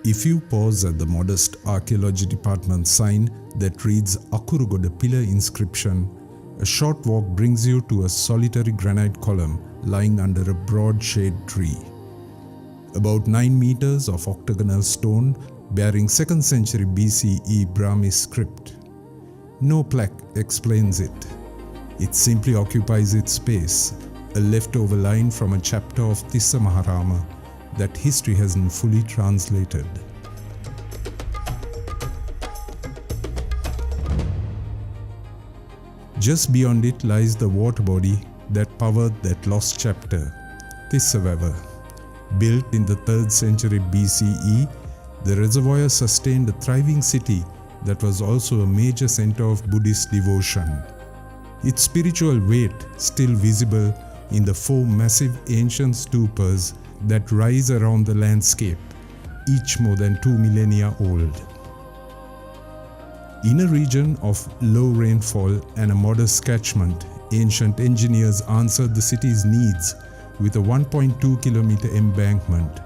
If you pause at the modest archaeology department sign that reads Akurugoda pillar inscription, a short walk brings you to a solitary granite column lying under a broad shade tree. About 9 meters of octagonal stone bearing 2nd century BCE Brahmist script. No plaque explains it. It simply occupies its space, a leftover line from a chapter of Tissamaharama that history hasn't fully translated. Just beyond it lies the water body that powered that lost chapter, Tissava. Built in the 3rd century BCE, the reservoir sustained a thriving city that was also a major center of Buddhist devotion. Its spiritual weight still visible in the 4 massive ancient stupas that rise around the landscape, each more than 2 millennia old. In a region of low rainfall and a modest catchment, ancient engineers answered the city's needs with a 1.2 kilometer embankment,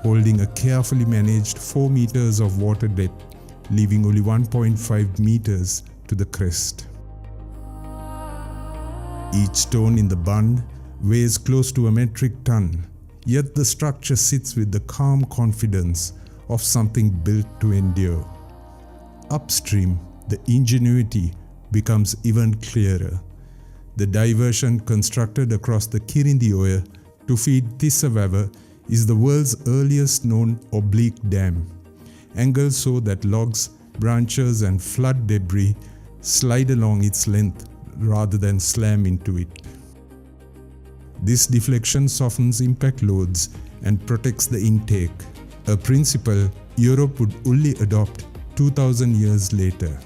holding a carefully managed 4 meters of water depth, leaving only 1.5 meters to the crest. Each stone in the bund weighs close to a metric ton, yet the structure sits with the calm confidence of something built to endure. Upstream, the ingenuity becomes even clearer. The diversion constructed across the Kirindioya to feed Tissava is the world's earliest known oblique dam, angled so that logs, branches and flood debris slide along its length rather than slam into it. This deflection softens impact loads and protects the intake, a principle Europe would only adopt 2000 years later.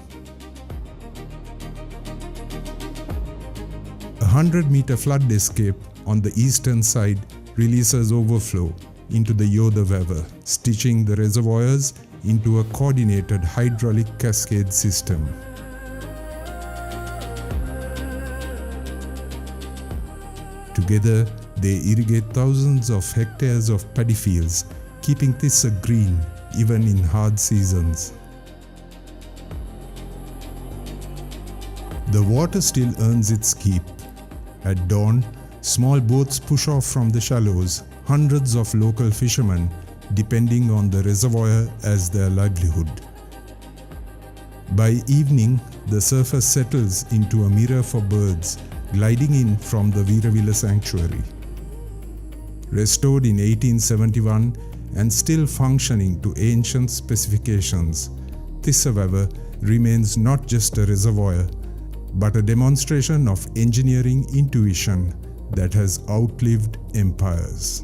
A 100-meter flood escape on the eastern side releases overflow into the Wewa, stitching the reservoirs into a coordinated hydraulic cascade system. Together, they irrigate thousands of hectares of paddy fields, keeping Tissa green even in hard seasons. The water still earns its keep. At dawn, small boats push off from the shallows, hundreds of local fishermen depending on the reservoir as their livelihood. By evening, the surface settles into a mirror for birds gliding in from the Veeravilla sanctuary. Restored in 1871 and still functioning to ancient specifications, Tissava remains not just a reservoir, but a demonstration of engineering intuition that has outlived empires.